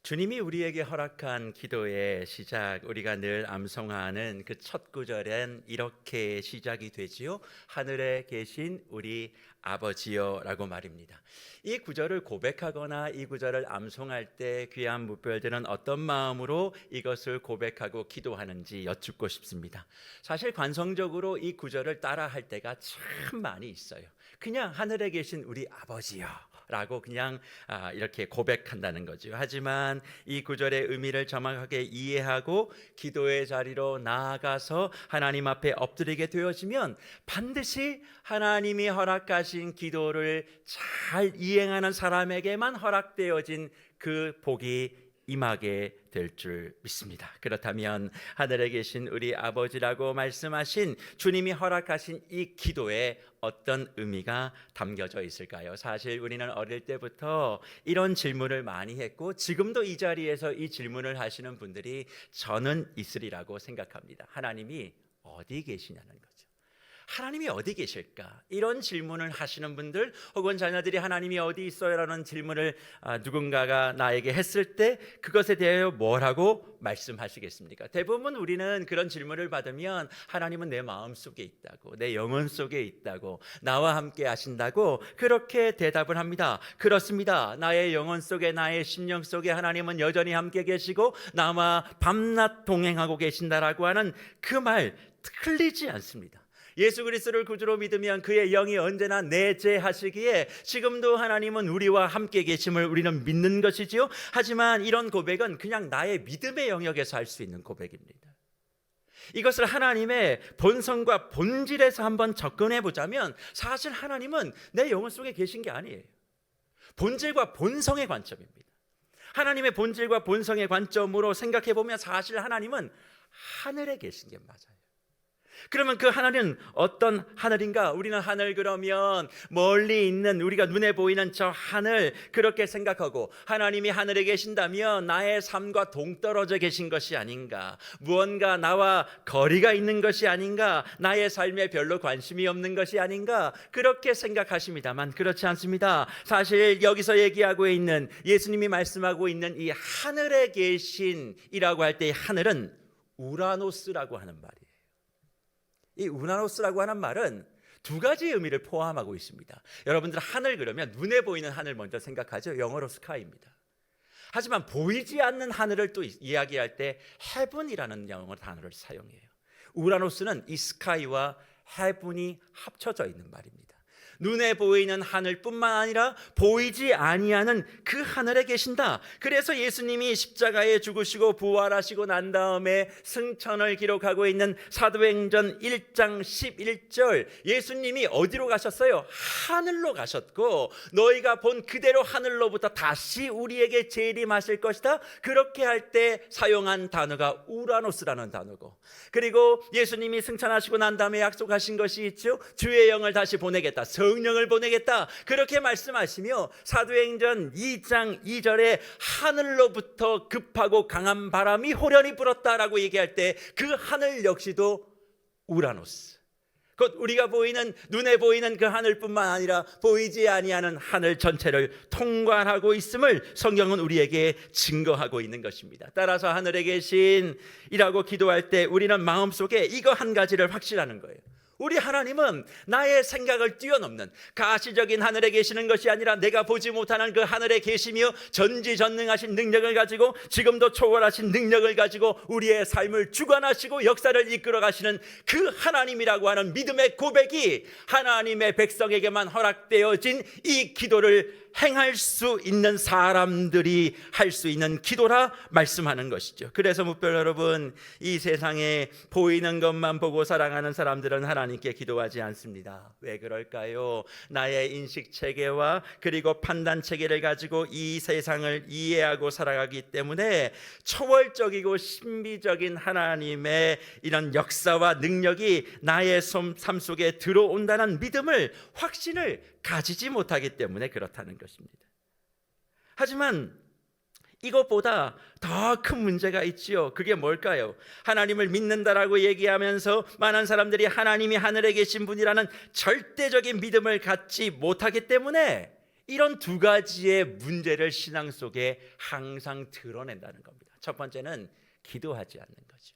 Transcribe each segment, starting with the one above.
주님이 우리에게 허락한 기도의 시작, 우리가 늘 암송하는 그 첫 구절엔 이렇게 시작이 되지요. 하늘에 계신 우리 아버지여 라고 말입니다. 이 구절을 고백하거나 이 구절을 암송할 때 귀한 무별들은 어떤 마음으로 이것을 고백하고 기도하는지 여쭙고 싶습니다. 사실 관성적으로 이 구절을 따라 할 때가 참 많이 있어요. 그냥 하늘에 계신 우리 아버지여 라고 그냥 이렇게 고백한다는 거죠. 하지만 이 구절의 의미를 정확하게 이해하고 기도의 자리로 나아가서 하나님 앞에 엎드리게 되어지면 반드시 하나님이 허락하신 기도를 잘 이행하는 사람에게만 허락되어진 그 복이 임하게 될 줄 믿습니다. 그렇다면 하늘에 계신 우리 아버지라고 말씀하신 주님이 허락하신 이 기도에 어떤 의미가 담겨져 있을까요? 사실 우리는 어릴 때부터 이런 질문을 많이 했고 지금도 이 자리에서 이 질문을 하시는 분들이 저는 있으리라고 생각합니다. 하나님이 어디 계시냐는 거죠. 하나님이 어디 계실까? 이런 질문을 하시는 분들, 혹은 자녀들이 하나님이 어디 있어요? 라는 질문을 누군가가 나에게 했을 때 그것에 대하여 뭐라고 말씀하시겠습니까? 대부분 우리는 그런 질문을 받으면 하나님은 내 마음 속에 있다고, 내 영혼 속에 있다고, 나와 함께 하신다고 그렇게 대답을 합니다. 그렇습니다. 나의 영혼 속에, 나의 심령 속에 하나님은 여전히 함께 계시고 나와 밤낮 동행하고 계신다라고 하는 그 말 틀리지 않습니다. 예수 그리스도를 구주로 믿으면 그의 영이 언제나 내재하시기에 지금도 하나님은 우리와 함께 계심을 우리는 믿는 것이지요. 하지만 이런 고백은 그냥 나의 믿음의 영역에서 할 수 있는 고백입니다. 이것을 하나님의 본성과 본질에서 한번 접근해 보자면 사실 하나님은 내 영혼 속에 계신 게 아니에요. 본질과 본성의 관점입니다. 하나님의 본질과 본성의 관점으로 생각해 보면 사실 하나님은 하늘에 계신 게 맞아요. 그러면 그 하늘은 어떤 하늘인가? 우리는 하늘 그러면 멀리 있는 우리가 눈에 보이는 저 하늘 그렇게 생각하고, 하나님이 하늘에 계신다면 나의 삶과 동떨어져 계신 것이 아닌가, 무언가 나와 거리가 있는 것이 아닌가, 나의 삶에 별로 관심이 없는 것이 아닌가 그렇게 생각하십니다만 그렇지 않습니다. 사실 여기서 얘기하고 있는, 예수님이 말씀하고 있는 이 하늘에 계신이라고 할 때 이 하늘은 우라노스라고 하는 말이에요. 이 우라노스라고 하는 말은 두 가지 의미를 포함하고 있습니다. 여러분들 하늘 그러면 눈에 보이는 하늘 먼저 생각하죠. 영어로 스카이입니다. 하지만 보이지 않는 하늘을 또 이야기할 때 heaven이라는 영어 단어를 사용해요. 우라노스는 이 스카이와 heaven이 합쳐져 있는 말입니다. 눈에 보이는 하늘뿐만 아니라 보이지 아니하는 그 하늘에 계신다. 그래서 예수님이 십자가에 죽으시고 부활하시고 난 다음에 승천을 기록하고 있는 사도행전 1장 11절, 예수님이 어디로 가셨어요? 하늘로 가셨고 너희가 본 그대로 하늘로부터 다시 우리에게 재림하실 것이다. 그렇게 할 때 사용한 단어가 우라노스라는 단어고, 그리고 예수님이 승천하시고 난 다음에 약속하신 것이 있죠. 주의 영을 다시 보내겠다, 성령을 보내겠다 그렇게 말씀하시며 사도행전 2장 2절에 하늘로부터 급하고 강한 바람이 호련히 불었다라고 얘기할 때 그 하늘 역시도 우라노스, 곧 우리가 보이는, 눈에 보이는 그 하늘뿐만 아니라 보이지 아니하는 하늘 전체를 통괄하고 있음을 성경은 우리에게 증거하고 있는 것입니다. 따라서 하늘에 계신이라고 기도할 때 우리는 마음속에 이거 한 가지를 확신하는 거예요. 우리 하나님은 나의 생각을 뛰어넘는 가시적인 하늘에 계시는 것이 아니라 내가 보지 못하는 그 하늘에 계시며 전지전능하신 능력을 가지고 지금도 초월하신 능력을 가지고 우리의 삶을 주관하시고 역사를 이끌어 가시는 그 하나님이라고 하는 믿음의 고백이 하나님의 백성에게만 허락되어진 이 기도를 행할 수 있는 사람들이 할 수 있는 기도라 말씀하는 것이죠. 그래서 묵별 여러분, 이 세상에 보이는 것만 보고 살아가는 사람들은 하나님께 기도하지 않습니다. 왜 그럴까요? 나의 인식 체계와 그리고 판단 체계를 가지고 이 세상을 이해하고 살아가기 때문에 초월적이고 신비적인 하나님의 이런 역사와 능력이 나의 삶 속에 들어온다는 믿음을, 확신을 가지지 못하기 때문에 그렇다는 것입니다. 하지만 이것보다 더 큰 문제가 있지요. 그게 뭘까요? 하나님을 믿는다라고 얘기하면서 많은 사람들이 하나님이 하늘에 계신 분이라는 절대적인 믿음을 갖지 못하기 때문에 이런 두 가지의 문제를 신앙 속에 항상 드러낸다는 겁니다. 첫 번째는 기도하지 않는 거죠.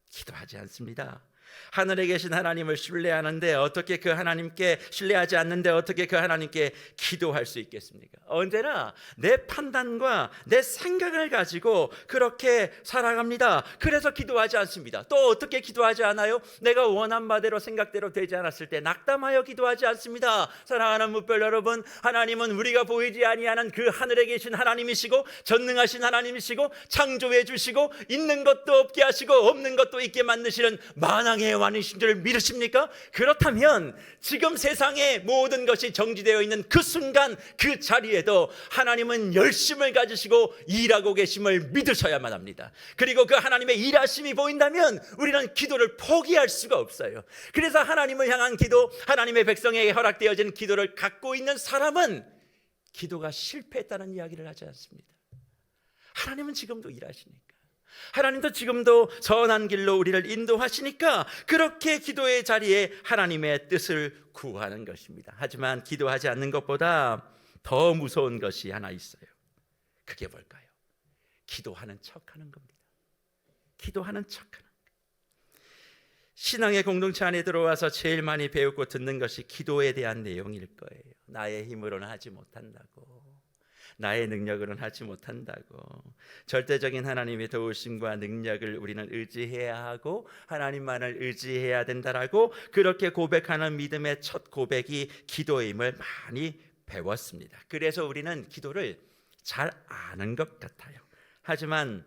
기도하지 않습니다. 하늘에 계신 하나님을 신뢰하는데 어떻게 그 하나님께 신뢰하지 않는데 어떻게 그 하나님께 기도할 수 있겠습니까? 언제나 내 판단과 내 생각을 가지고 그렇게 살아갑니다. 그래서 기도하지 않습니다. 또 어떻게 기도하지 않아요? 내가 원한 바대로 생각대로 되지 않았을 때 낙담하여 기도하지 않습니다. 사랑하는 뭇별 여러분, 하나님은 우리가 보이지 아니하는 그 하늘에 계신 하나님이시고 전능하신 하나님이시고 창조해 주시고 있는 것도 없게 하시고 없는 것도 있게 만드시는 만왕의 왕이신 줄 믿으십니까? 그렇다면 지금 세상의 모든 것이 정지되어 있는 그 순간 그 자리에도 하나님은 열심을 가지시고 일하고 계심을 믿으셔야만 합니다. 그리고 그 하나님의 일하심이 보인다면 우리는 기도를 포기할 수가 없어요. 그래서 하나님을 향한 기도, 하나님의 백성에게 허락되어진 기도를 갖고 있는 사람은 기도가 실패했다는 이야기를 하지 않습니다. 하나님은 지금도 일하시니까, 하나님도 지금도 선한 길로 우리를 인도하시니까 그렇게 기도의 자리에 하나님의 뜻을 구하는 것입니다. 하지만 기도하지 않는 것보다 더 무서운 것이 하나 있어요. 그게 뭘까요? 기도하는 척하는 겁니다. 기도하는 척하는 것. 신앙의 공동체 안에 들어와서 제일 많이 배우고 듣는 것이 기도에 대한 내용일 거예요. 나의 힘으로는 하지 못한다고, 나의 능력으로는 하지 못한다고, 절대적인 하나님의 도우심과 능력을 우리는 의지해야 하고 하나님만을 의지해야 된다라고 그렇게 고백하는 믿음의 첫 고백이 기도임을 많이 배웠습니다. 그래서 우리는 기도를 잘 아는 것 같아요. 하지만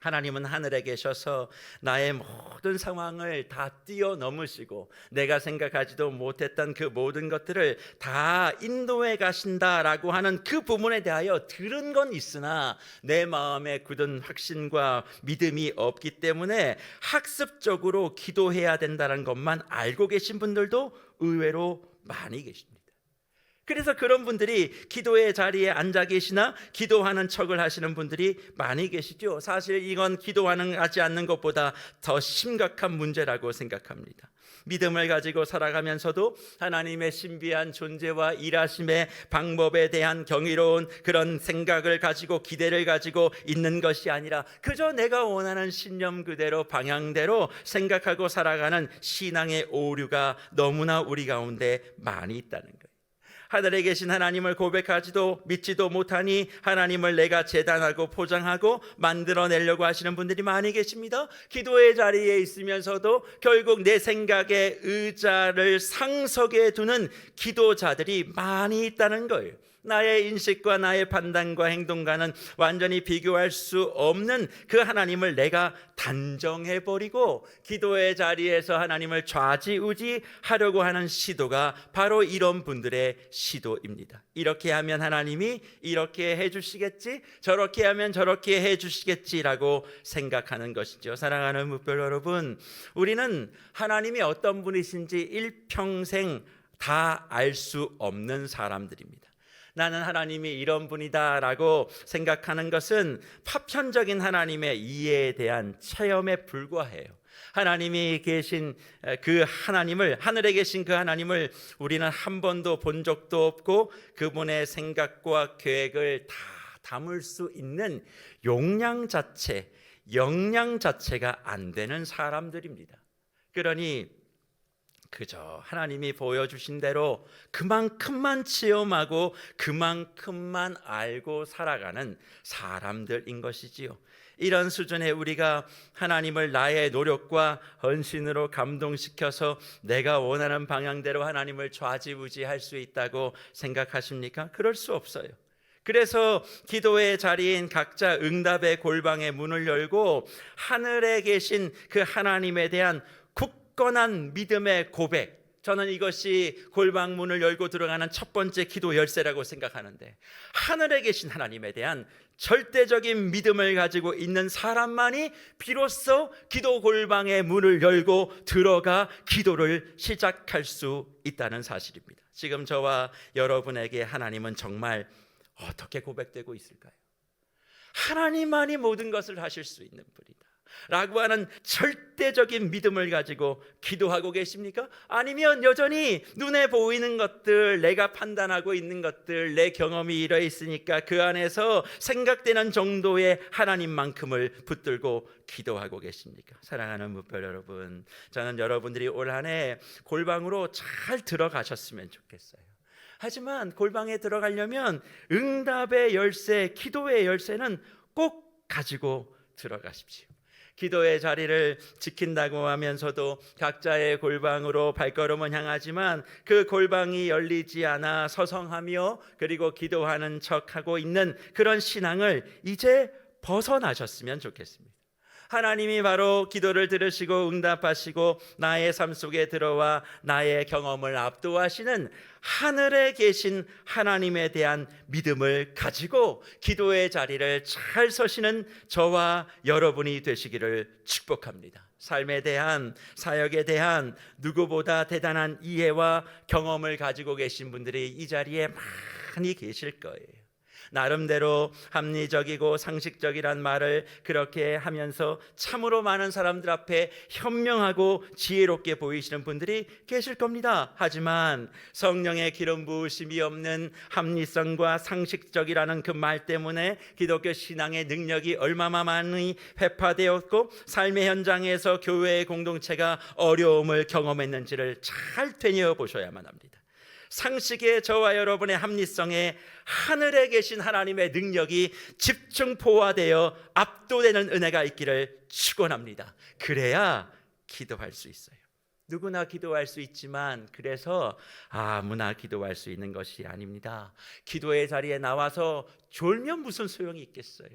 하나님은 하늘에 계셔서 나의 모든 상황을 다 뛰어넘으시고 내가 생각하지도 못했던 그 모든 것들을 다 인도해 가신다라고 하는 그 부분에 대하여 들은 건 있으나 내 마음에 굳은 확신과 믿음이 없기 때문에 학습적으로 기도해야 된다는 것만 알고 계신 분들도 의외로 많이 계십니다. 그래서 그런 분들이 기도의 자리에 앉아 계시나 기도하는 척을 하시는 분들이 많이 계시죠. 사실 이건 기도하지 않는 것보다 더 심각한 문제라고 생각합니다. 믿음을 가지고 살아가면서도 하나님의 신비한 존재와 일하심의 방법에 대한 경이로운 그런 생각을 가지고 기대를 가지고 있는 것이 아니라 그저 내가 원하는 신념 그대로 방향대로 생각하고 살아가는 신앙의 오류가 너무나 우리 가운데 많이 있다는 거예요. 하늘에 계신 하나님을 고백하지도 믿지도 못하니 하나님을 내가 재단하고 포장하고 만들어내려고 하시는 분들이 많이 계십니다. 기도의 자리에 있으면서도 결국 내 생각에 의자를 상석에 두는 기도자들이 많이 있다는 거예요. 나의 인식과 나의 판단과 행동과는 완전히 비교할 수 없는 그 하나님을 내가 단정해버리고 기도의 자리에서 하나님을 좌지우지하려고 하는 시도가 바로 이런 분들의 시도입니다. 이렇게 하면 하나님이 이렇게 해주시겠지, 저렇게 하면 저렇게 해주시겠지라고 생각하는 것이죠. 사랑하는 뭇별 여러분, 우리는 하나님이 어떤 분이신지 일평생 다 알 수 없는 사람들입니다. 나는 하나님이 이런 분이다 라고 생각하는 것은 파편적인 하나님의 이해에 대한 체험에 불과해요. 하나님이 계신 그 하나님을, 하늘에 계신 그 하나님을 우리는 한 번도 본 적도 없고 그분의 생각과 계획을 다 담을 수 있는 용량 자체, 역량 자체가 안 되는 사람들입니다. 그러니 그저 하나님이 보여주신 대로 그만큼만 체험하고 그만큼만 알고 살아가는 사람들인 것이지요. 이런 수준의 우리가 하나님을 나의 노력과 헌신으로 감동시켜서 내가 원하는 방향대로 하나님을 좌지우지할 수 있다고 생각하십니까? 그럴 수 없어요. 그래서 기도의 자리인 각자 응답의 골방의 문을 열고 하늘에 계신 그 하나님에 대한 굳건한 믿음의 고백, 저는 이것이 골방문을 열고 들어가는 첫 번째 기도 열쇠라고 생각하는데, 하늘에 계신 하나님에 대한 절대적인 믿음을 가지고 있는 사람만이 비로소 기도 골방의 문을 열고 들어가 기도를 시작할 수 있다는 사실입니다. 지금 저와 여러분에게 하나님은 정말 어떻게 고백되고 있을까요? 하나님만이 모든 것을 하실 수 있는 분이다. 라고 하는 절대적인 믿음을 가지고 기도하고 계십니까? 아니면 여전히 눈에 보이는 것들, 내가 판단하고 있는 것들, 내 경험이 이러 있으니까 그 안에서 생각되는 정도의 하나님만큼을 붙들고 기도하고 계십니까? 사랑하는 무별 여러분, 저는 여러분들이 올 한 해 골방으로 잘 들어가셨으면 좋겠어요. 하지만 골방에 들어가려면 응답의 열쇠, 기도의 열쇠는 꼭 가지고 들어가십시오. 기도의 자리를 지킨다고 하면서도 각자의 골방으로 발걸음은 향하지만 그 골방이 열리지 않아 서성하며 그리고 기도하는 척하고 있는 그런 신앙을 이제 벗어나셨으면 좋겠습니다. 하나님이 바로 기도를 들으시고 응답하시고 나의 삶 속에 들어와 나의 경험을 압도하시는 하늘에 계신 하나님에 대한 믿음을 가지고 기도의 자리를 잘 서시는 저와 여러분이 되시기를 축복합니다. 삶에 대한, 사역에 대한 누구보다 대단한 이해와 경험을 가지고 계신 분들이 이 자리에 많이 계실 거예요. 나름대로 합리적이고 상식적이란 말을 그렇게 하면서 참으로 많은 사람들 앞에 현명하고 지혜롭게 보이시는 분들이 계실 겁니다. 하지만 성령의 기름 부으심이 없는 합리성과 상식적이라는 그 말 때문에 기독교 신앙의 능력이 얼마나 많이 회파되었고 삶의 현장에서 교회의 공동체가 어려움을 경험했는지를 잘 되뇌어 보셔야만 합니다. 상식의 저와 여러분의 합리성에 하늘에 계신 하나님의 능력이 집중포화되어 압도되는 은혜가 있기를 축원합니다. 그래야 기도할 수 있어요. 누구나 기도할 수 있지만 그래서 아무나 기도할 수 있는 것이 아닙니다. 기도의 자리에 나와서 졸면 무슨 소용이 있겠어요?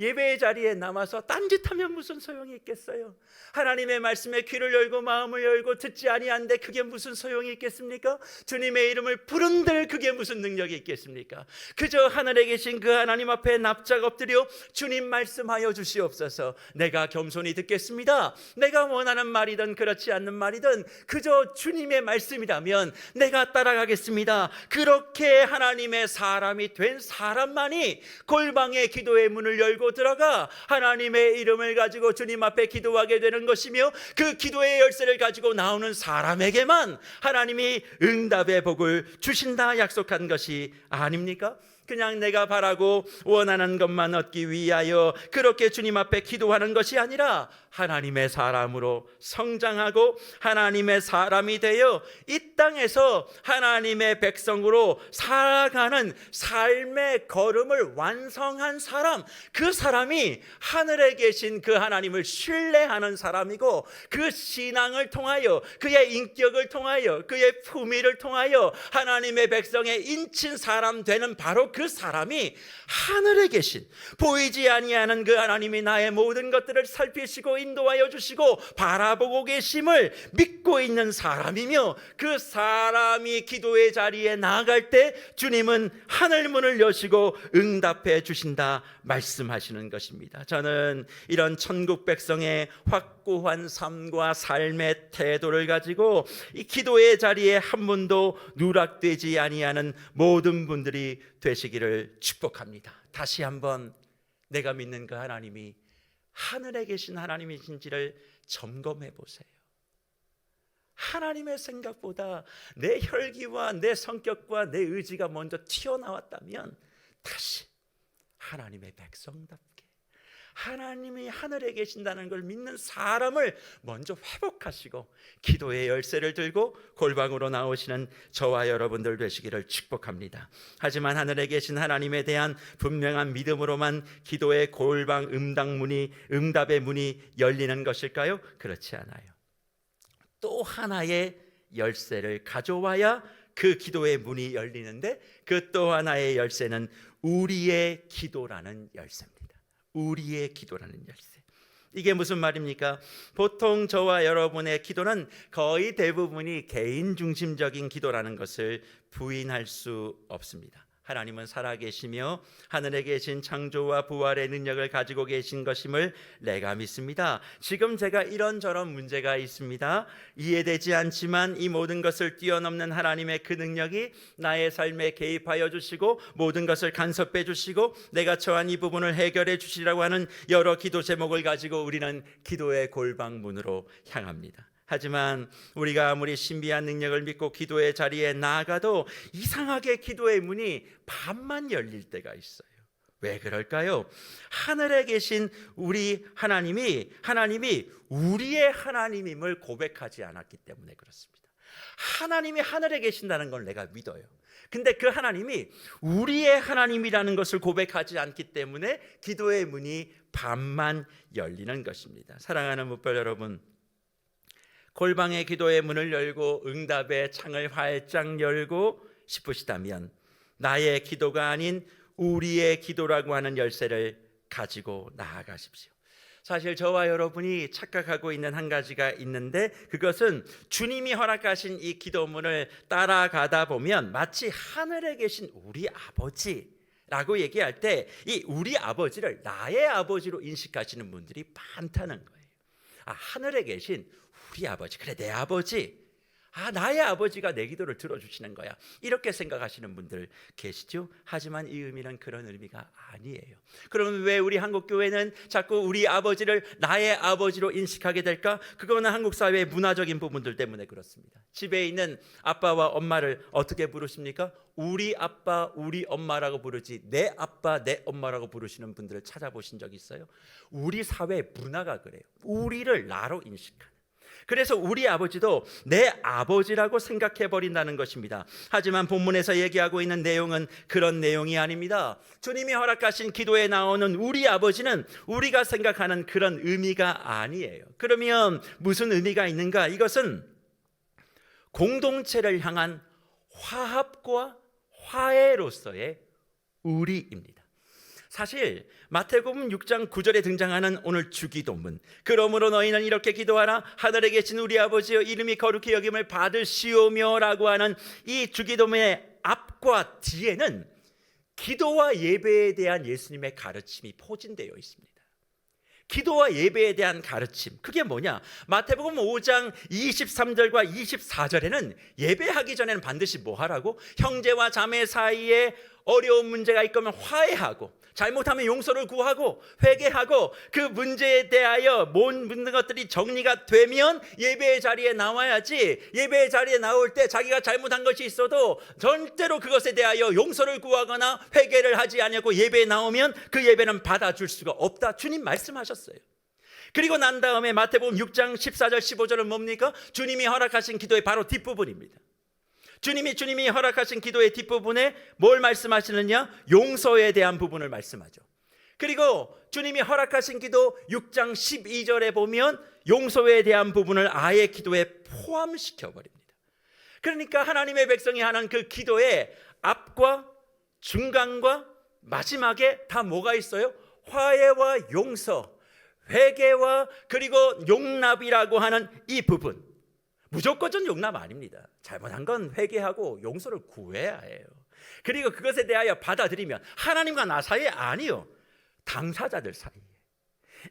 예배의 자리에 남아서 딴짓하면 무슨 소용이 있겠어요? 하나님의 말씀에 귀를 열고 마음을 열고 듣지 아니한데 그게 무슨 소용이 있겠습니까? 주님의 이름을 부른들 그게 무슨 능력이 있겠습니까? 그저 하늘에 계신 그 하나님 앞에 납작 엎드려 주님 말씀하여 주시옵소서. 내가 겸손히 듣겠습니다. 내가 원하는 말이든 그렇지 않는 말이든 그저 주님의 말씀이라면 내가 따라가겠습니다. 그렇게 하나님의 사람이 된 사람만이 골방의 기도의 문을 열고 들어가 하나님의 이름을 가지고 주님 앞에 기도하게 되는 것이며 그 기도의 열쇠를 가지고 나오는 사람에게만 하나님이 응답의 복을 주신다 약속한 것이 아닙니까? 그냥 내가 바라고 원하는 것만 얻기 위하여 그렇게 주님 앞에 기도하는 것이 아니라 하나님의 사람으로 성장하고 하나님의 사람이 되어 이 땅에서 하나님의 백성으로 살아가는 삶의 걸음을 완성한 사람, 그 사람이 하늘에 계신 그 하나님을 신뢰하는 사람이고 그 신앙을 통하여 그의 인격을 통하여 그의 품위를 통하여 하나님의 백성의 인친 사람 되는 바로 그 사람이 하늘에 계신 보이지 아니하는 그 하나님이 나의 모든 것들을 살피시고 인도하여 주시고 바라보고 계심을 믿고 있는 사람이며 그 사람이 기도의 자리에 나아갈 때 주님은 하늘문을 여시고 응답해 주신다 말씀하시는 것입니다. 저는 이런 천국 백성의 확고한 삶과 삶의 태도를 가지고 이 기도의 자리에 한 번도 누락되지 아니하는 모든 분들이 되시기를 축복합니다. 다시 한번 내가 믿는 그 하나님이 하늘에 계신 하나님이신지를 점검해 보세요. 하나님의 생각보다 내 혈기와 내 성격과 내 의지가 먼저 튀어나왔다면 다시 하나님의 백성답게 하나님이 하늘에 계신다는 걸 믿는 사람을 먼저 회복하시고 기도의 열쇠를 들고 골방으로 나오시는 저와 여러분들 되시기를 축복합니다. 하지만 하늘에 계신 하나님에 대한 분명한 믿음으로만 기도의 골방 응답의 문이 열리는 것일까요? 그렇지 않아요. 또 하나의 열쇠를 가져와야 그 기도의 문이 열리는데 그 또 하나의 열쇠는 우리의 기도라는 열쇠입니다. 우리의 기도라는 열쇠. 이게 무슨 말입니까? 보통 저와 여러분의 기도는 거의 대부분이 개인 중심적인 기도라는 것을 부인할 수 없습니다. 하나님은 살아계시며 하늘에 계신 창조와 부활의 능력을 가지고 계신 것임을 내가 믿습니다. 지금 제가 이런저런 문제가 있습니다. 이해되지 않지만 이 모든 것을 뛰어넘는 하나님의 그 능력이 나의 삶에 개입하여 주시고 모든 것을 간섭해 주시고 내가 처한 이 부분을 해결해 주시라고 하는 여러 기도 제목을 가지고 우리는 기도의 골방문으로 향합니다. 하지만 우리가 아무리 신비한 능력을 믿고 기도의 자리에 나아가도 이상하게 기도의 문이 반만 열릴 때가 있어요. 왜 그럴까요? 하늘에 계신 우리 하나님이 우리의 하나님임을 고백하지 않았기 때문에 그렇습니다. 하나님이 하늘에 계신다는 걸 내가 믿어요. 근데 그 하나님이 우리의 하나님이라는 것을 고백하지 않기 때문에 기도의 문이 반만 열리는 것입니다. 사랑하는 뭇별 여러분, 골방의 기도의 문을 열고 응답의 창을 활짝 열고 싶으시다면 나의 기도가 아닌 우리의 기도라고 하는 열쇠를 가지고 나아가십시오. 사실 저와 여러분이 착각하고 있는 한 가지가 있는데 그것은 주님이 허락하신 이 기도문을 따라가다 보면 마치 하늘에 계신 우리 아버지라고 얘기할 때 이 우리 아버지를 나의 아버지로 인식하시는 분들이 많다는 거예요. 하늘에 계신 우리 아버지, 그래 내 아버지, 나의 아버지가 내 기도를 들어주시는 거야, 이렇게 생각하시는 분들 계시죠? 하지만 이 의미는 그런 의미가 아니에요. 그러면 왜 우리 한국교회는 자꾸 우리 아버지를 나의 아버지로 인식하게 될까? 그거는 한국 사회의 문화적인 부분들 때문에 그렇습니다. 집에 있는 아빠와 엄마를 어떻게 부르십니까? 우리 아빠, 우리 엄마라고 부르지 내 아빠, 내 엄마라고 부르시는 분들을 찾아보신 적 있어요? 우리 사회 문화가 그래요. 우리를 나로 인식하는. 그래서 우리 아버지도 내 아버지라고 생각해 버린다는 것입니다. 하지만 본문에서 얘기하고 있는 내용은 그런 내용이 아닙니다. 주님이 허락하신 기도에 나오는 우리 아버지는 우리가 생각하는 그런 의미가 아니에요. 그러면 무슨 의미가 있는가? 이것은 공동체를 향한 화합과 화해로서의 우리입니다. 사실 마태복음 6장 9절에 등장하는 오늘 주기도문, 그러므로 너희는 이렇게 기도하라. 하늘에 계신 우리 아버지여 이름이 거룩히 여김을 받으시오며 라고 하는 이 주기도문의 앞과 뒤에는 기도와 예배에 대한 예수님의 가르침이 포진되어 있습니다. 기도와 예배에 대한 가르침, 그게 뭐냐? 마태복음 5장 23절과 24절에는 예배하기 전에는 반드시 뭐 하라고? 형제와 자매 사이에 어려운 문제가 있거면 화해하고, 잘못하면 용서를 구하고 회개하고, 그 문제에 대하여 모든 것들이 정리가 되면 예배의 자리에 나와야지, 예배의 자리에 나올 때 자기가 잘못한 것이 있어도 절대로 그것에 대하여 용서를 구하거나 회개를 하지 않고 예배에 나오면 그 예배는 받아줄 수가 없다, 주님 말씀하셨어요. 그리고 난 다음에 마태복음 6장 14절 15절은 뭡니까? 주님이 허락하신 기도의 바로 뒷부분입니다. 주님이 허락하신 기도의 뒷부분에 뭘 말씀하시느냐? 용서에 대한 부분을 말씀하죠. 그리고 주님이 허락하신 기도 6장 12절에 보면 용서에 대한 부분을 아예 기도에 포함시켜 버립니다. 그러니까 하나님의 백성이 하는 그 기도의 앞과 중간과 마지막에 다 뭐가 있어요? 화해와 용서, 회개와 그리고 용납이라고 하는 이 부분. 무조건 용납 아닙니다. 잘못한 건 회개하고 용서를 구해야 해요. 그리고 그것에 대하여 받아들이면 하나님과 나 사이에 아니요, 당사자들 사이에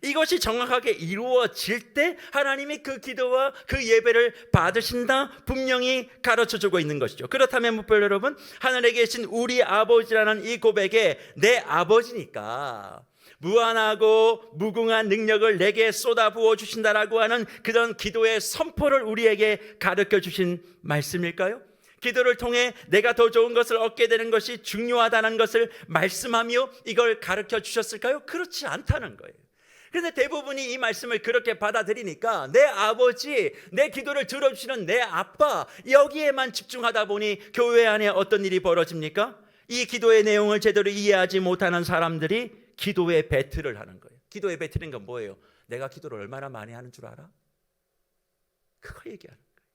이것이 정확하게 이루어질 때 하나님이 그 기도와 그 예배를 받으신다, 분명히 가르쳐주고 있는 것이죠. 그렇다면 뭇별 여러분, 하늘에 계신 우리 아버지라는 이 고백에 내 아버지니까 무한하고 무궁한 능력을 내게 쏟아부어 주신다라고 하는 그런 기도의 선포를 우리에게 가르쳐 주신 말씀일까요? 기도를 통해 내가 더 좋은 것을 얻게 되는 것이 중요하다는 것을 말씀하며 이걸 가르쳐 주셨을까요? 그렇지 않다는 거예요. 그런데 대부분이 이 말씀을 그렇게 받아들이니까 내 아버지, 내 기도를 들어주시는 내 아빠, 여기에만 집중하다 보니 교회 안에 어떤 일이 벌어집니까? 이 기도의 내용을 제대로 이해하지 못하는 사람들이 기도의 배틀을 하는 거예요. 기도의 배틀인 건 뭐예요? 내가 기도를 얼마나 많이 하는 줄 알아? 그거 얘기하는 거예요.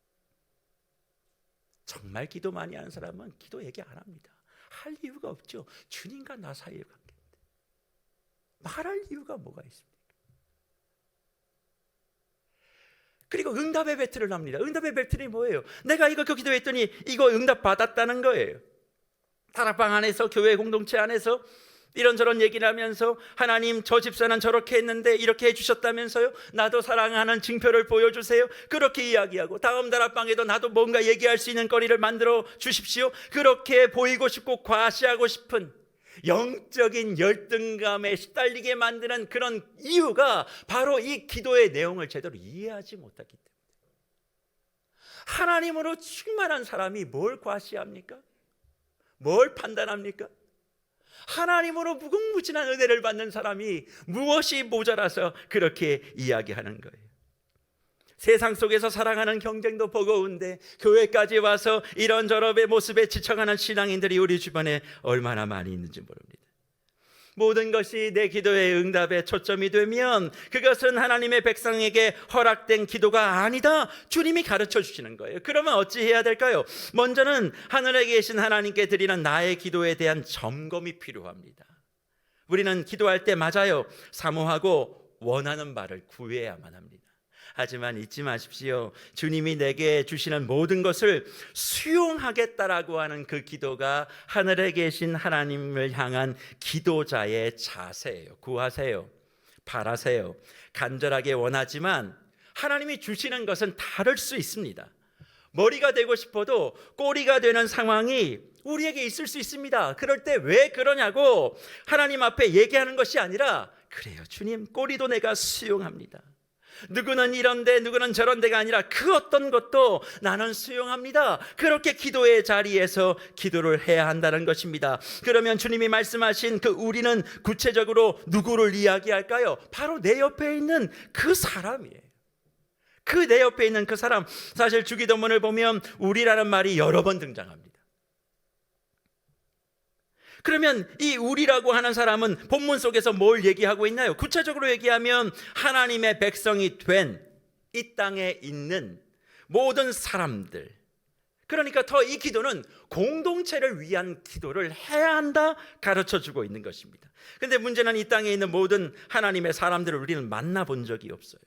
정말 기도 많이 하는 사람은 기도 얘기 안 합니다. 할 이유가 없죠. 주님과 나 사이의 관계인데 말할 이유가 뭐가 있습니까? 그리고 응답의 배틀을 합니다. 응답의 배틀이 뭐예요? 내가 이거 기도했더니 이거 응답 받았다는 거예요. 다락방 안에서, 교회 공동체 안에서 이런저런 얘기를 하면서 하나님, 저 집사는 저렇게 했는데 이렇게 해주셨다면서요, 나도 사랑하는 증표를 보여주세요, 그렇게 이야기하고, 다음 다락방에도 나도 뭔가 얘기할 수 있는 거리를 만들어 주십시오, 그렇게 보이고 싶고 과시하고 싶은 영적인 열등감에 시달리게 만드는 그런 이유가 바로 이 기도의 내용을 제대로 이해하지 못했기 때문에. 하나님으로 충만한 사람이 뭘 과시합니까? 뭘 판단합니까? 하나님으로 무궁무진한 은혜를 받는 사람이 무엇이 모자라서 그렇게 이야기하는 거예요. 세상 속에서 살아가는 경쟁도 버거운데 교회까지 와서 이런저런의 모습에 지쳐가는 신앙인들이 우리 주변에 얼마나 많이 있는지 모릅니다. 모든 것이 내 기도의 응답에 초점이 되면 그것은 하나님의 백성에게 허락된 기도가 아니다, 주님이 가르쳐 주시는 거예요. 그러면 어찌해야 될까요? 먼저는 하늘에 계신 하나님께 드리는 나의 기도에 대한 점검이 필요합니다. 우리는 기도할 때 맞아요, 사모하고 원하는 바를 구해야만 합니다. 하지만 잊지 마십시오. 주님이 내게 주시는 모든 것을 수용하겠다라고 하는 그 기도가 하늘에 계신 하나님을 향한 기도자의 자세예요. 구하세요, 바라세요, 간절하게 원하지만 하나님이 주시는 것은 다를 수 있습니다. 머리가 되고 싶어도 꼬리가 되는 상황이 우리에게 있을 수 있습니다. 그럴 때 왜 그러냐고 하나님 앞에 얘기하는 것이 아니라, 그래요 주님, 꼬리도 내가 수용합니다. 누구는 이런데 누구는 저런데가 아니라 그 어떤 것도 나는 수용합니다. 그렇게 기도의 자리에서 기도를 해야 한다는 것입니다. 그러면 주님이 말씀하신 그 우리는 구체적으로 누구를 이야기할까요? 바로 내 옆에 있는 그 사람이에요. 그 내 옆에 있는 그 사람. 사실 주기도문을 보면 우리라는 말이 여러 번 등장합니다. 그러면 이 우리라고 하는 사람은 본문 속에서 뭘 얘기하고 있나요? 구체적으로 얘기하면 하나님의 백성이 된 이 땅에 있는 모든 사람들, 그러니까 더 이 기도는 공동체를 위한 기도를 해야 한다 가르쳐주고 있는 것입니다. 그런데 문제는 이 땅에 있는 모든 하나님의 사람들을 우리는 만나본 적이 없어요.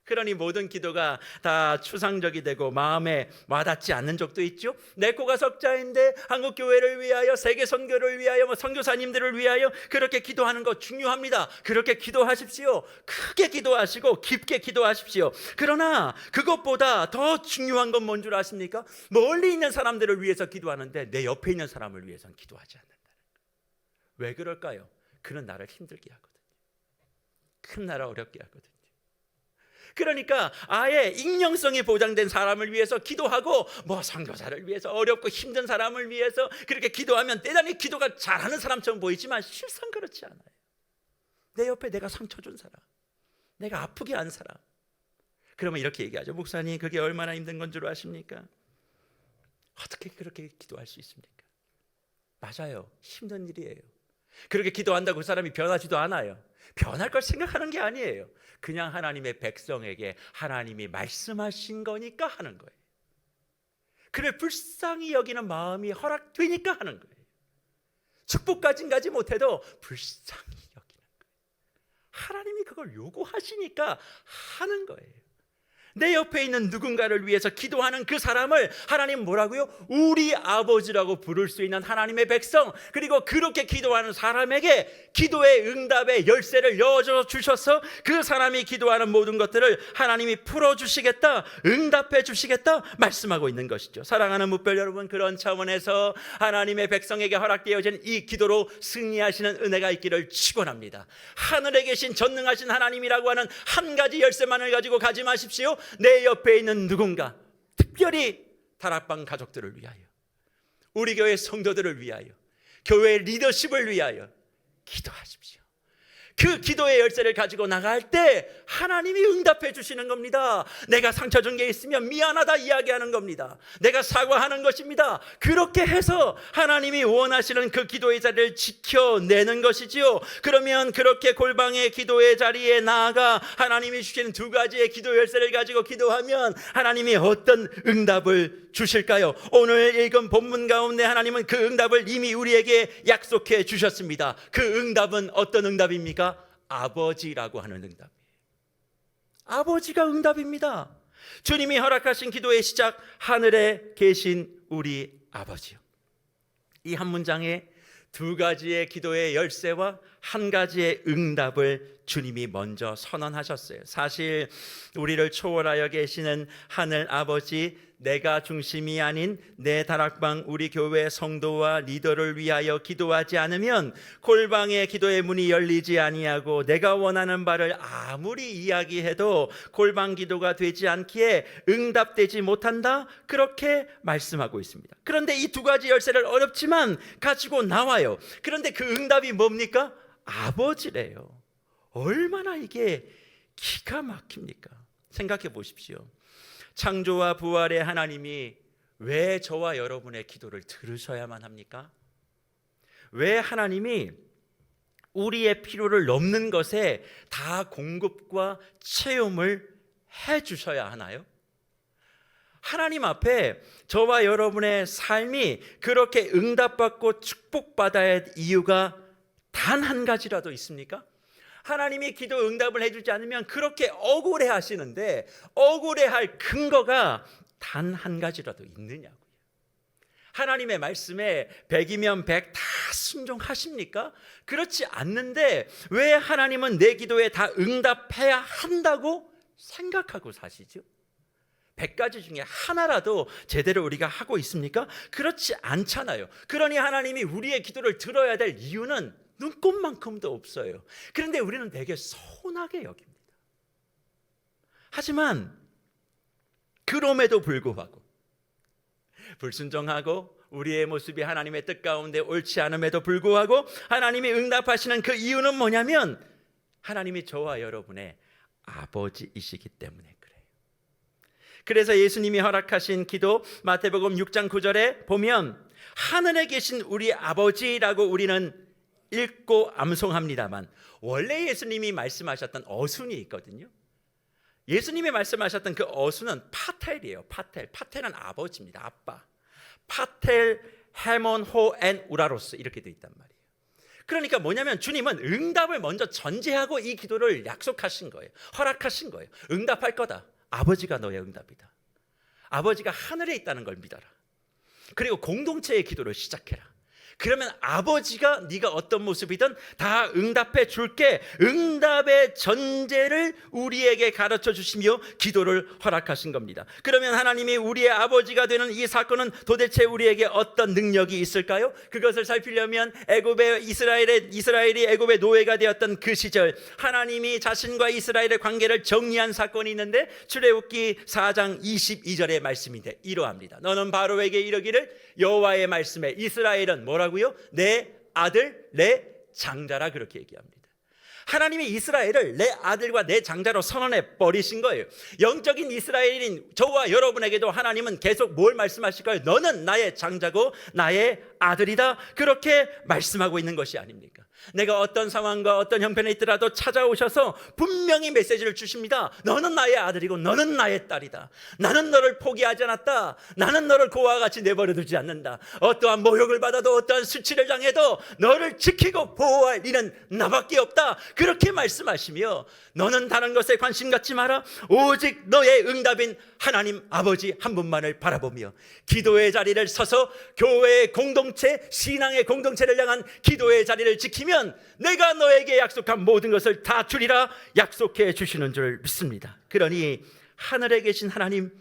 그러니 모든 기도가 다 추상적이 되고 마음에 와닿지 않는 적도 있죠. 내코가 석자인데 한국교회를 위하여, 세계 선교를 위하여, 선교사님들을 위하여 그렇게 기도하는 거 중요합니다. 그렇게 기도하십시오. 크게 기도하시고 깊게 기도하십시오. 그러나 그것보다 더 중요한 건 뭔 줄 아십니까? 멀리 있는 사람들을 위해서 기도하는데 내 옆에 있는 사람을 위해서는 기도하지 않는다는 거예요. 왜 그럴까요? 그는 나를 힘들게 하거든요. 큰 나라 어렵게 하거든요. 그러니까 아예 익명성이 보장된 사람을 위해서 기도하고, 선교사를 위해서, 어렵고 힘든 사람을 위해서 그렇게 기도하면 대단히 기도가 잘하는 사람처럼 보이지만 실상 그렇지 않아요. 내 옆에 내가 상처 준 사람, 내가 아프게 한 사람. 그러면 이렇게 얘기하죠. 목사님, 그게 얼마나 힘든 건 줄 아십니까? 어떻게 그렇게 기도할 수 있습니까? 맞아요, 힘든 일이에요. 그렇게 기도한다고 그 사람이 변하지도 않아요. 변할 걸 생각하는 게 아니에요. 그냥 하나님의 백성에게 하나님이 말씀하신 거니까 하는 거예요. 그를 불쌍히 여기는 마음이 허락되니까 하는 거예요. 축복까지는 가지 못해도 불쌍히 여기는 거예요. 하나님이 그걸 요구하시니까 하는 거예요. 내 옆에 있는 누군가를 위해서 기도하는 그 사람을 하나님 뭐라고요? 우리 아버지라고 부를 수 있는 하나님의 백성, 그리고 그렇게 기도하는 사람에게 기도의 응답의 열쇠를 열어주셔서 그 사람이 기도하는 모든 것들을 하나님이 풀어주시겠다, 응답해 주시겠다 말씀하고 있는 것이죠. 사랑하는 뭇별 여러분, 그런 차원에서 하나님의 백성에게 허락되어진 이 기도로 승리하시는 은혜가 있기를 축원합니다. 하늘에 계신 전능하신 하나님이라고 하는 한 가지 열쇠만을 가지고 가지 마십시오. 내 옆에 있는 누군가, 특별히 다락방 가족들을 위하여, 우리 교회 성도들을 위하여, 교회 리더십을 위하여 기도하십시오. 그 기도의 열쇠를 가지고 나갈 때 하나님이 응답해 주시는 겁니다. 내가 상처 준 게 있으면 미안하다 이야기하는 겁니다. 내가 사과하는 것입니다. 그렇게 해서 하나님이 원하시는 그 기도의 자리를 지켜내는 것이지요. 그러면 그렇게 골방의 기도의 자리에 나아가 하나님이 주시는 두 가지의 기도 열쇠를 가지고 기도하면 하나님이 어떤 응답을 주실까요? 오늘 읽은 본문 가운데 하나님은 그 응답을 이미 우리에게 약속해 주셨습니다. 그 응답은 어떤 응답입니까? 아버지라고 하는 응답이에요. 아버지가 응답입니다. 주님이 허락하신 기도의 시작, 하늘에 계신 우리 아버지요. 이 한 문장에 두 가지의 기도의 열쇠와 한 가지의 응답을 주님이 먼저 선언하셨어요. 사실 우리를 초월하여 계시는 하늘 아버지, 내가 중심이 아닌 내 다락방 우리 교회 성도와 리더를 위하여 기도하지 않으면 골방의 기도의 문이 열리지 아니하고 내가 원하는 바를 아무리 이야기해도 골방 기도가 되지 않기에 응답되지 못한다, 그렇게 말씀하고 있습니다. 그런데 이 두 가지 열쇠를 어렵지만 가지고 나와요. 그런데 그 응답이 뭡니까? 아버지래요. 얼마나 이게 기가 막힙니까? 생각해 보십시오. 창조와 부활의 하나님이 왜 저와 여러분의 기도를 들으셔야만 합니까? 왜 하나님이 우리의 필요를 넘는 것에 다 공급과 채움을 해 주셔야 하나요? 하나님 앞에 저와 여러분의 삶이 그렇게 응답받고 축복받아야 할 이유가 단 한 가지라도 있습니까? 하나님이 기도 응답을 해주지 않으면 그렇게 억울해 하시는데 억울해할 근거가 단 한 가지라도 있느냐고요. 하나님의 말씀에 100이면 100 다 순종하십니까? 그렇지 않는데 왜 하나님은 내 기도에 다 응답해야 한다고 생각하고 사시죠? 100가지 중에 하나라도 제대로 우리가 하고 있습니까? 그렇지 않잖아요. 그러니 하나님이 우리의 기도를 들어야 될 이유는 눈꼽만큼도 없어요. 그런데 우리는 되게 서운하게 여깁니다. 하지만 그럼에도 불구하고 불순종하고 우리의 모습이 하나님의 뜻 가운데 옳지 않음에도 불구하고 하나님이 응답하시는 그 이유는 뭐냐면 하나님이 저와 여러분의 아버지이시기 때문에 그래요. 그래서 예수님이 허락하신 기도 마태복음 6장 9절에 보면 하늘에 계신 우리 아버지라고 우리는 읽고 암송합니다만 원래 예수님이 말씀하셨던 어순이 있거든요. 예수님이 말씀하셨던 그 어순은 파텔이에요. 파텔은 아버지입니다. 아빠. 파텔 헤몬 호엔 우라로스 이렇게 돼 있단 말이에요. 그러니까 뭐냐면 주님은 응답을 먼저 전제하고 이 기도를 약속하신 거예요. 허락하신 거예요. 응답할 거다. 아버지가 너의 응답이다. 아버지가 하늘에 있다는 걸 믿어라. 그리고 공동체의 기도를 시작해라. 그러면 아버지가 네가 어떤 모습이든 다 응답해 줄게. 응답의 전제를 우리에게 가르쳐 주시며 기도를 허락하신 겁니다. 그러면 하나님이 우리의 아버지가 되는 이 사건은 도대체 우리에게 어떤 능력이 있을까요? 그것을 살피려면 이스라엘이 애굽의 노예가 되었던 그 시절 하나님이 자신과 이스라엘의 관계를 정리한 사건이 있는데 출애굽기 4장 22절의 말씀인데 이러합니다. 너는 바로에게 이르기를 여호와의 말씀에 이스라엘은 뭐라고요? 내 아들 내 장자라 그렇게 얘기합니다. 하나님이 이스라엘을 내 아들과 내 장자로 선언해 버리신 거예요. 영적인 이스라엘인 저와 여러분에게도 하나님은 계속 뭘 말씀하실까요? 너는 나의 장자고 나의 아들이다. 그렇게 말씀하고 있는 것이 아닙니까? 내가 어떤 상황과 어떤 형편에 있더라도 찾아오셔서 분명히 메시지를 주십니다. 너는 나의 아들이고 너는 나의 딸이다. 나는 너를 포기하지 않았다. 나는 너를 고아와 같이 내버려 두지 않는다. 어떠한 모욕을 받아도 어떠한 수치를 당해도 너를 지키고 보호할 이는 나밖에 없다. 그렇게 말씀하시며 너는 다른 것에 관심 갖지 마라. 오직 너의 응답인 하나님 아버지 한 분만을 바라보며 기도의 자리를 서서 교회의 공동체, 신앙의 공동체를 향한 기도의 자리를 지키면 내가 너에게 약속한 모든 것을 다 주리라 약속해 주시는 줄 믿습니다. 그러니 하늘에 계신 하나님,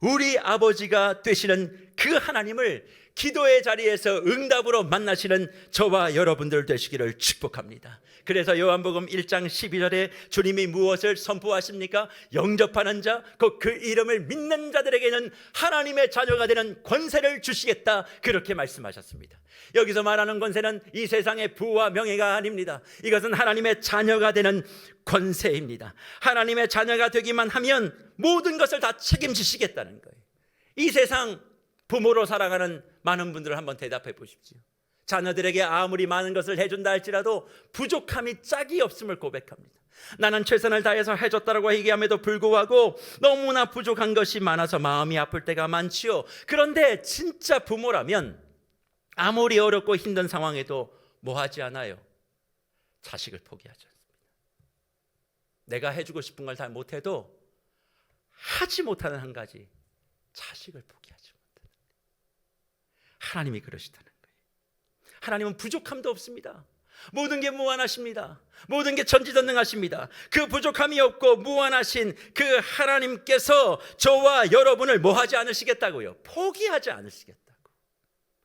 우리 아버지가 되시는 그 하나님을 기도의 자리에서 응답으로 만나시는 저와 여러분들 되시기를 축복합니다. 그래서 요한복음 1장 12절에 주님이 무엇을 선포하십니까? 영접하는 자, 곧 그 이름을 믿는 자들에게는 하나님의 자녀가 되는 권세를 주시겠다 그렇게 말씀하셨습니다. 여기서 말하는 권세는 이 세상의 부와 명예가 아닙니다. 이것은 하나님의 자녀가 되는 권세입니다. 하나님의 자녀가 되기만 하면 모든 것을 다 책임지시겠다는 거예요. 이 세상 부모로 살아가는 많은 분들을 한번 대답해 보십시오. 자녀들에게 아무리 많은 것을 해준다 할지라도 부족함이 짝이 없음을 고백합니다. 나는 최선을 다해서 해줬다라고 얘기함에도 불구하고 너무나 부족한 것이 많아서 마음이 아플 때가 많지요. 그런데 진짜 부모라면 아무리 어렵고 힘든 상황에도 뭐 하지 않아요? 자식을 포기하지 않습니다. 내가 해주고 싶은 걸 다 못해도 하지 못하는 한 가지, 자식을 포기하지 못하는. 하나님이 그러시다는 거예요. 하나님은 부족함도 없습니다. 모든 게 무한하십니다. 모든 게 전지전능하십니다. 그 부족함이 없고 무한하신 그 하나님께서 저와 여러분을 뭐 하지 않으시겠다고요? 포기하지 않으시겠다고.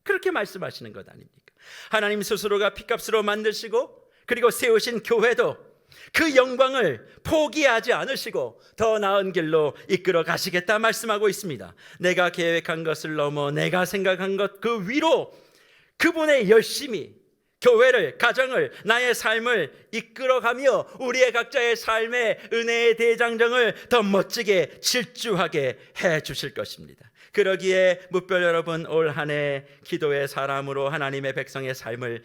그렇게 말씀하시는 것 아닙니까? 하나님 스스로가 피값으로 만드시고 그리고 세우신 교회도 그 영광을 포기하지 않으시고 더 나은 길로 이끌어 가시겠다 말씀하고 있습니다. 내가 계획한 것을 넘어 내가 생각한 것 그 위로 그분의 열심히 교회를, 가정을, 나의 삶을 이끌어가며 우리의 각자의 삶의 은혜의 대장정을 더 멋지게 질주하게 해 주실 것입니다. 그러기에 뭇별 여러분, 올 한 해 기도의 사람으로 하나님의 백성의 삶을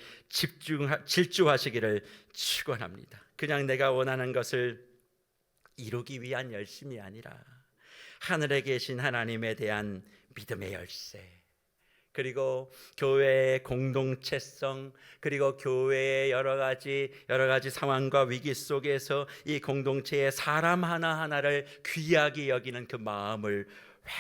질주하시기를 축원합니다. 그냥 내가 원하는 것을 이루기 위한 열심이 아니라 하늘에 계신 하나님에 대한 믿음의 열쇠, 그리고 교회의 공동체성, 그리고 교회의 여러 가지 상황과 위기 속에서 이 공동체의 사람 하나하나를 귀하게 여기는 그 마음을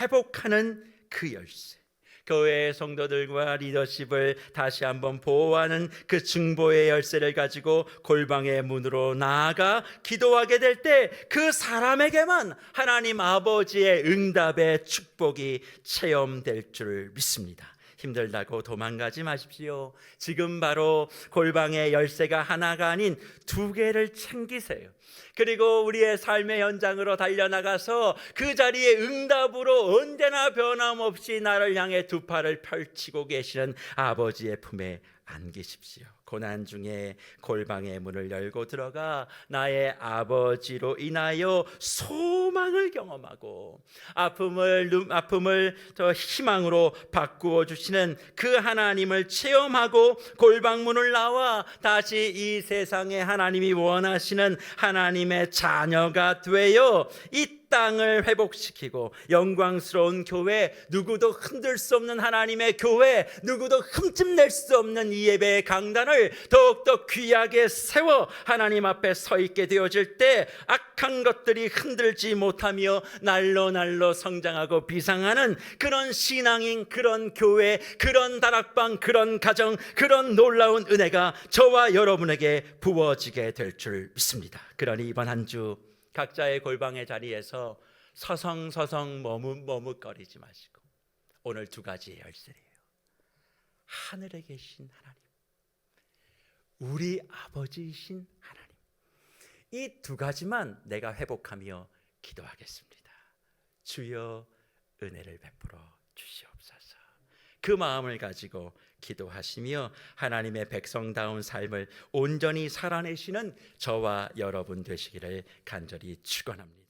회복하는 그 열쇠, 교회의 성도들과 리더십을 다시 한번 보호하는 그 중보의 열쇠를 가지고 골방의 문으로 나아가 기도하게 될 때 그 사람에게만 하나님 아버지의 응답의 축복이 체험될 줄 믿습니다. 힘들다고 도망가지 마십시오. 지금 바로 골방의 열쇠가 하나가 아닌 2개를 챙기세요. 그리고 우리의 삶의 현장으로 달려나가서 그 자리에 응답으로 언제나 변함없이 나를 향해 2 팔을 펼치고 계시는 아버지의 품에 안기십시오. 고난 중에 골방의 문을 열고 들어가 나의 아버지로 인하여 소망을 경험하고 아픔을 더 희망으로 바꾸어 주시는 그 하나님을 체험하고 골방문을 나와 다시 이 세상에 하나님이 원하시는 하나님의 자녀가 되어 이 땅을 회복시키고 영광스러운 교회, 누구도 흔들 수 없는 하나님의 교회, 누구도 흠집낼 수 없는 이 예배의 강단을 더욱더 귀하게 세워 하나님 앞에 서 있게 되어질 때 악한 것들이 흔들지 못하며 날로 성장하고 비상하는 그런 신앙인, 그런 교회, 그런 다락방, 그런 가정, 그런 놀라운 은혜가 저와 여러분에게 부어지게 될 줄 믿습니다. 그러니 이번 한 주 각자의 골방의 자리에서 서성서성 머뭇거리지 마시고 오늘 2가지의 열쇠예요. 하늘에 계신 하나님, 우리 아버지이신 하나님, 이 2가지만 내가 회복하며 기도하겠습니다. 주여 은혜를 베풀어 주시옵소서. 그 마음을 가지고 기도하시며 하나님의 백성다운 삶을 온전히 살아내시는 저와 여러분 되시기를 간절히 축원합니다.